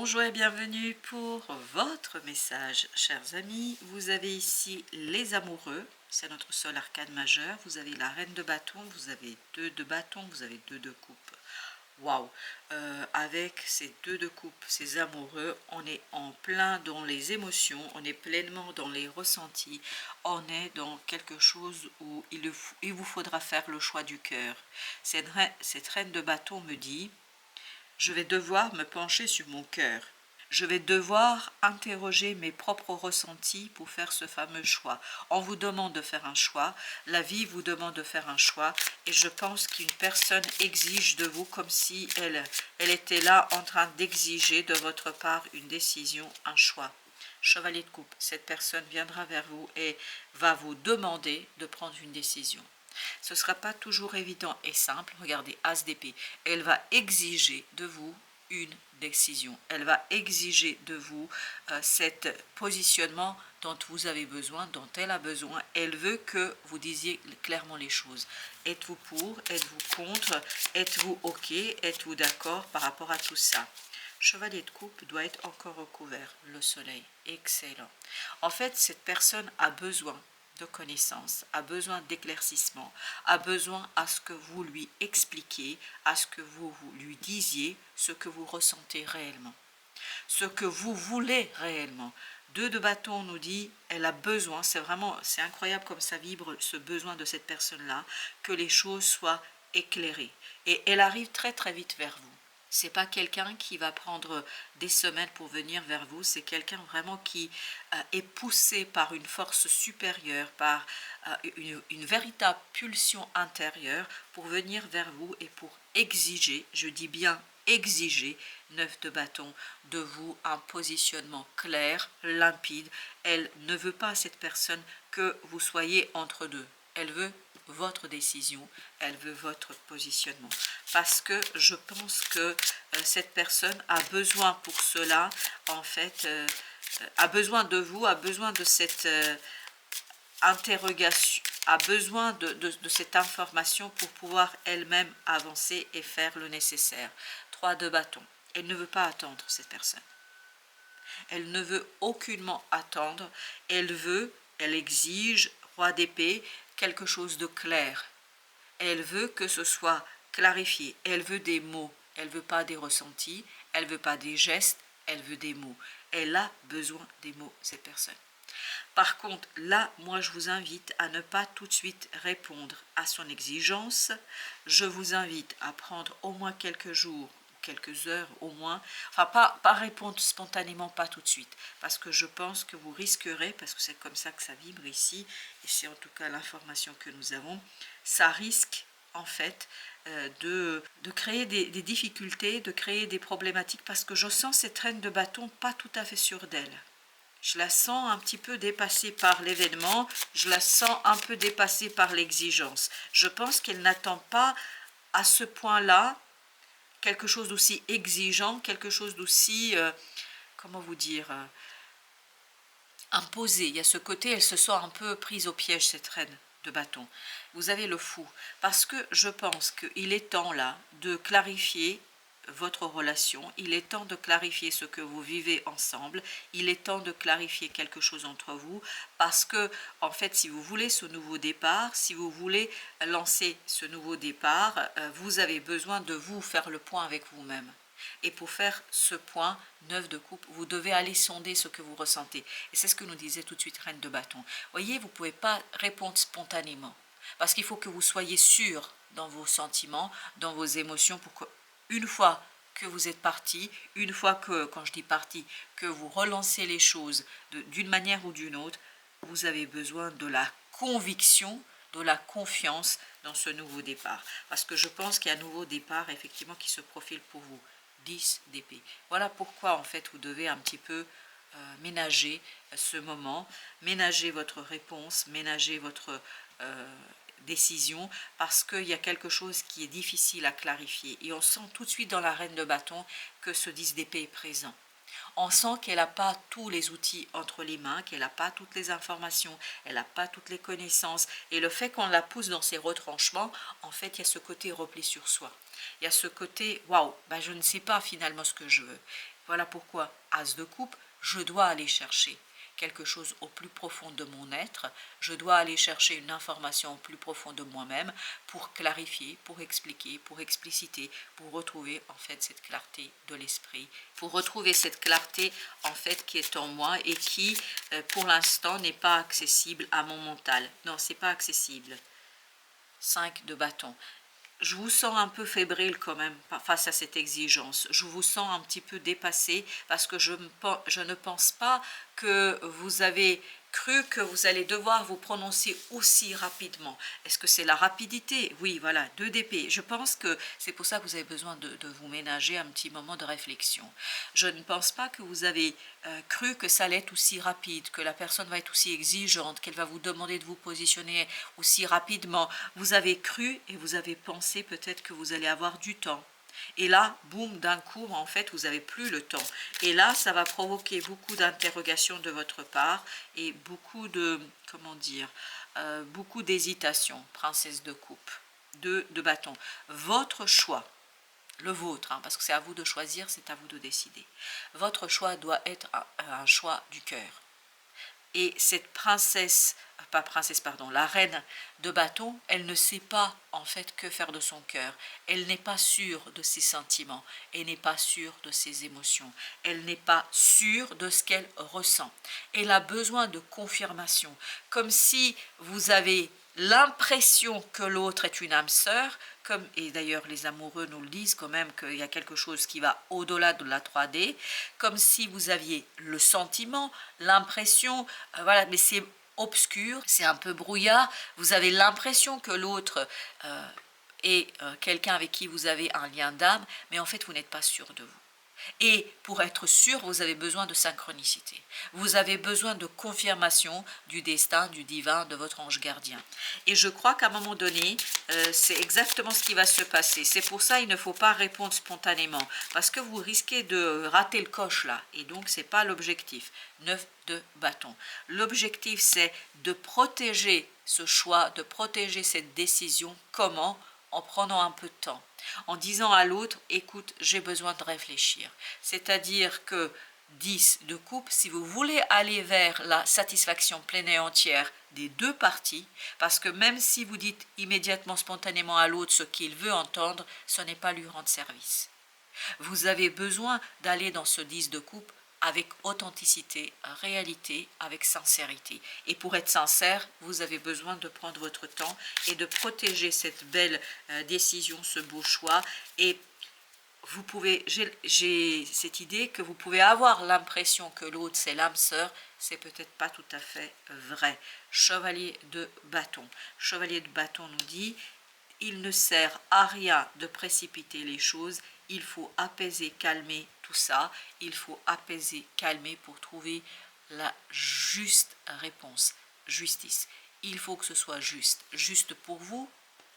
Bonjour et bienvenue pour votre message, chers amis. Vous avez ici les amoureux, c'est notre seul arcane majeur. Vous avez la reine de bâton, vous avez deux de bâton, vous avez deux de coupe. Waouh! Avec ces deux de coupe, ces amoureux, on est en plein dans les émotions, on est pleinement dans les ressentis, on est dans quelque chose où il vous faudra faire le choix du cœur. Cette reine de bâton me dit: je vais devoir me pencher sur mon cœur. Je vais devoir interroger mes propres ressentis pour faire ce fameux choix. On vous demande de faire un choix, la vie vous demande de faire un choix, et je pense qu'une personne exige de vous comme si elle était là en train d'exiger de votre part une décision, un choix. Chevalier de coupe, cette personne viendra vers vous et va vous demander de prendre une décision. Ce ne sera pas toujours évident et simple. Regardez, As d'épée. Elle va exiger de vous une décision. Elle va exiger de vous cet positionnement dont vous avez besoin, dont elle a besoin. Elle veut que vous disiez clairement les choses. Êtes-vous pour? Êtes-vous contre? Êtes-vous OK? Êtes-vous d'accord par rapport à tout ça? Chevalier de coupe doit être encore recouvert. Le soleil. Excellent. En fait, cette personne a besoin de connaissances, a besoin d'éclaircissement, a besoin à ce que vous lui expliquiez, à ce que vous lui disiez ce que vous ressentez réellement, ce que vous voulez réellement. Deux de bâton nous dit, elle a besoin, c'est incroyable comme ça vibre ce besoin de cette personne-là, que les choses soient éclairées. Et elle arrive très très vite vers vous. C'est pas quelqu'un qui va prendre des semaines pour venir vers vous, c'est quelqu'un vraiment qui est poussé par une force supérieure, par une véritable pulsion intérieure pour venir vers vous et pour exiger, je dis bien exiger, 9 de bâton, de vous un positionnement clair, limpide. Elle ne veut pas, cette personne, que vous soyez entre deux. Elle veut votre décision, elle veut votre positionnement. Parce que je pense que cette personne a besoin pour cela, en fait, a besoin de vous, a besoin de cette interrogation, a besoin de cette information pour pouvoir elle-même avancer et faire le nécessaire. 3 de bâton. Elle ne veut pas attendre, cette personne. Elle ne veut aucunement attendre. Elle exige, roi d'épée, quelque chose de clair. Elle veut que ce soit clarifié. Elle veut des mots. Elle ne veut pas des ressentis. Elle ne veut pas des gestes. Elle veut des mots. Elle a besoin des mots, cette personne. Par contre, là, moi, je vous invite à ne pas tout de suite répondre à son exigence. Je vous invite à prendre au moins quelques jours, quelques heures au moins. Enfin, pas répondre spontanément, pas tout de suite. Parce que je pense que vous risquerez, parce que c'est comme ça que ça vibre ici, et c'est en tout cas l'information que nous avons, ça risque en fait de créer des difficultés, de créer des problématiques, parce que je sens cette reine de bâton pas tout à fait sûre d'elle. Je la sens un petit peu dépassée par l'événement, je la sens un peu dépassée par l'exigence. Je pense qu'elle n'attend pas à ce point-là quelque chose d'aussi exigeant, quelque chose d'aussi, comment vous dire, imposé. Il y a ce côté, elle se sent un peu prise au piège, cette reine de bâton. Vous avez le fou, parce que je pense qu'il est temps là de clarifier votre relation, il est temps de clarifier ce que vous vivez ensemble, il est temps de clarifier quelque chose entre vous, parce que, en fait, si vous voulez ce nouveau départ, si vous voulez lancer ce nouveau départ, vous avez besoin de vous faire le point avec vous-même. Et pour faire ce point, 9 de coupe, vous devez aller sonder ce que vous ressentez. Et c'est ce que nous disait tout de suite reine de bâton. Voyez, vous ne pouvez pas répondre spontanément, parce qu'il faut que vous soyez sûr dans vos sentiments, dans vos émotions, pour que une fois que vous êtes parti, une fois que, quand je dis parti, que vous relancez les choses d'une manière ou d'une autre, vous avez besoin de la conviction, de la confiance dans ce nouveau départ. Parce que je pense qu'il y a un nouveau départ, effectivement, qui se profile pour vous. 10 d'épée. Voilà pourquoi, en fait, vous devez un petit peu ménager ce moment, ménager votre réponse, ménager votre décision, parce qu'il y a quelque chose qui est difficile à clarifier. Et on sent tout de suite dans la reine de bâton que ce 10 d'épée est présent. On sent qu'elle n'a pas tous les outils entre les mains, qu'elle n'a pas toutes les informations, elle n'a pas toutes les connaissances. Et le fait qu'on la pousse dans ses retranchements, en fait, il y a ce côté repli sur soi. Il y a ce côté, waouh, ben je ne sais pas finalement ce que je veux. Voilà pourquoi, as de coupe, je dois aller chercher quelque chose au plus profond de mon être, je dois aller chercher une information au plus profond de moi-même pour clarifier, pour expliquer, pour expliciter, pour retrouver en fait cette clarté de l'esprit, pour retrouver cette clarté en fait qui est en moi et qui pour l'instant n'est pas accessible à mon mental. Non, c'est pas accessible. 5 de bâton. Je vous sens un peu fébrile quand même face à cette exigence. Je vous sens un petit peu dépassé parce que je ne pense pas que vous avez cru que vous allez devoir vous prononcer aussi rapidement. Est-ce que c'est la rapidité? Oui, voilà, 2 d'épée. Je pense que c'est pour ça que vous avez besoin de vous ménager un petit moment de réflexion. Je ne pense pas que vous avez cru que ça allait être aussi rapide, que la personne va être aussi exigeante, qu'elle va vous demander de vous positionner aussi rapidement. Vous avez cru et vous avez pensé peut-être que vous allez avoir du temps. Et là, boum, d'un coup, en fait, vous n'avez plus le temps. Et là, ça va provoquer beaucoup d'interrogations de votre part et beaucoup de, comment dire, beaucoup d'hésitation. Princesse de coupe, de bâton. Votre choix, le vôtre, hein, parce que c'est à vous de choisir, c'est à vous de décider. Votre choix doit être un choix du cœur. Et cette princesse, pas princesse, pardon, la reine de bâton, elle ne sait pas en fait que faire de son cœur. Elle n'est pas sûre de ses sentiments, elle n'est pas sûre de ses émotions, elle n'est pas sûre de ce qu'elle ressent. Elle a besoin de confirmation, comme si vous avez l'impression que l'autre est une âme sœur, comme, et d'ailleurs les amoureux nous le disent quand même qu'il y a quelque chose qui va au-delà de la 3D, comme si vous aviez le sentiment, l'impression, voilà, mais c'est obscur, c'est un peu brouillard, vous avez l'impression que l'autre est quelqu'un avec qui vous avez un lien d'âme, mais en fait vous n'êtes pas sûr de vous. Et pour être sûr, vous avez besoin de synchronicité. Vous avez besoin de confirmation du destin, du divin, de votre ange gardien. Et je crois qu'à un moment donné, c'est exactement ce qui va se passer. C'est pour ça qu'il ne faut pas répondre spontanément. Parce que vous risquez de rater le coche là. Et donc, ce n'est pas l'objectif. 9 de bâton. L'objectif, c'est de protéger ce choix, de protéger cette décision. Comment? En prenant un peu de temps, en disant à l'autre, écoute, j'ai besoin de réfléchir. C'est-à-dire que 10 de coupe, si vous voulez aller vers la satisfaction pleine et entière des deux parties, parce que même si vous dites immédiatement, spontanément à l'autre ce qu'il veut entendre, ce n'est pas lui rendre service. Vous avez besoin d'aller dans ce 10 de coupe avec authenticité, réalité, avec sincérité. Et pour être sincère, vous avez besoin de prendre votre temps et de protéger cette belle décision, ce beau choix. Et vous pouvez, j'ai cette idée que vous pouvez avoir l'impression que l'autre c'est l'âme sœur, c'est peut-être pas tout à fait vrai. Chevalier de bâton. Chevalier de bâton nous dit, il ne sert à rien de précipiter les choses, il faut apaiser, calmer tout ça, il faut apaiser, calmer pour trouver la juste réponse, justice. Il faut que ce soit juste, juste pour vous,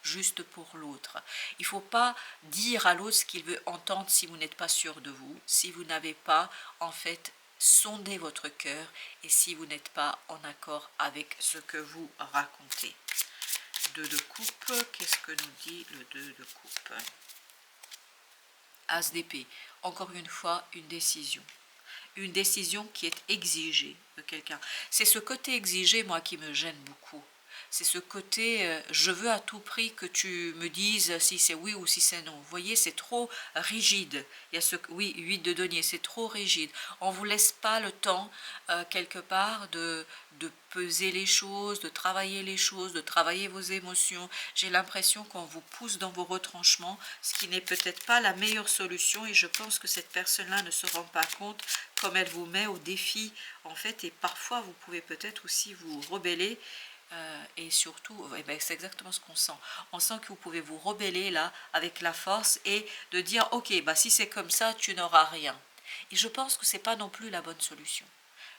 juste pour l'autre. Il ne faut pas dire à l'autre ce qu'il veut entendre si vous n'êtes pas sûr de vous, si vous n'avez pas en fait sondé votre cœur et si vous n'êtes pas en accord avec ce que vous racontez. 2 de coupe, qu'est-ce que nous dit le 2 de coupe? As d'épée, encore une fois, une décision. Une décision qui est exigée de quelqu'un. C'est ce côté exigé, moi, qui me gêne beaucoup. C'est ce côté, je veux à tout prix que tu me dises si c'est oui ou si c'est non. Vous voyez, c'est trop rigide. Il y a ce, oui, 8 de denier, c'est trop rigide. On ne vous laisse pas le temps, quelque part, de peser les choses, de travailler les choses, de travailler vos émotions. J'ai l'impression qu'on vous pousse dans vos retranchements, ce qui n'est peut-être pas la meilleure solution. Et je pense que cette personne-là ne se rend pas compte comme elle vous met au défi, en fait. Et parfois, vous pouvez peut-être aussi vous rebeller. Et surtout, eh ben, c'est exactement ce qu'on sent. On sent que vous pouvez vous rebeller là avec la force et de dire ok, bah, si c'est comme ça, tu n'auras rien. Et je pense que ce n'est pas non plus la bonne solution.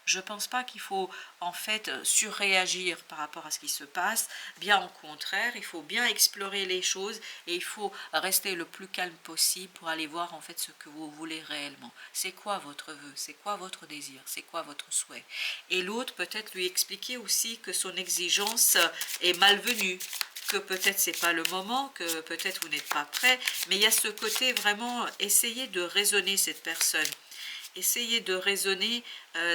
Je ne pense pas qu'il faut en fait surréagir par rapport à ce qui se passe. Bien au contraire, il faut bien explorer les choses et il faut rester le plus calme possible pour aller voir en fait ce que vous voulez réellement. C'est quoi votre vœu? C'est quoi votre désir? C'est quoi votre souhait? Et l'autre peut-être lui expliquer aussi que son exigence est malvenue, que peut-être c'est pas le moment, que peut-être vous n'êtes pas prêt, mais il y a ce côté vraiment essayer de raisonner cette personne. essayez de raisonner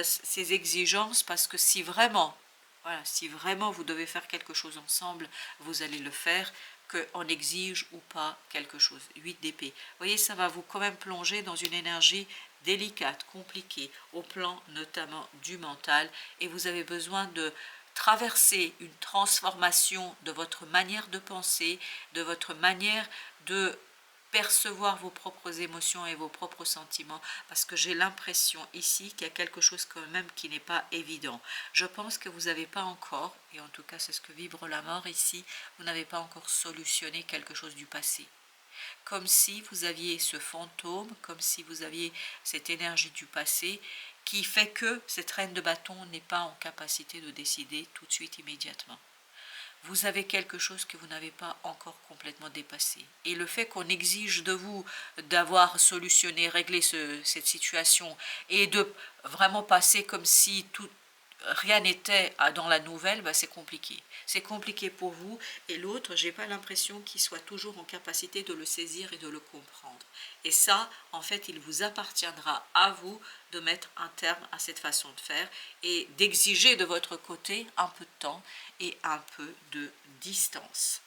ces exigences, parce que si vraiment, voilà, si vraiment vous devez faire quelque chose ensemble, vous allez le faire, qu'on exige ou pas quelque chose. 8 d'épée. Vous voyez, ça va vous quand même plonger dans une énergie délicate, compliquée, au plan notamment du mental, et vous avez besoin de traverser une transformation de votre manière de penser, de votre manière de percevoir vos propres émotions et vos propres sentiments, parce que j'ai l'impression ici qu'il y a quelque chose quand même qui n'est pas évident. Je pense que vous n'avez pas encore, et en tout cas c'est ce que vibre la mort ici, vous n'avez pas encore solutionné quelque chose du passé. Comme si vous aviez ce fantôme, comme si vous aviez cette énergie du passé qui fait que cette reine de bâton n'est pas en capacité de décider tout de suite, immédiatement. Vous avez quelque chose que vous n'avez pas encore complètement dépassé. Et le fait qu'on exige de vous d'avoir solutionné, réglé cette situation et de vraiment passer comme si rien n'était dans la nouvelle, bah c'est compliqué. C'est compliqué pour vous, et l'autre, j'ai pas l'impression qu'il soit toujours en capacité de le saisir et de le comprendre. Et ça, en fait, il vous appartiendra à vous de mettre un terme à cette façon de faire et d'exiger de votre côté un peu de temps et un peu de distance.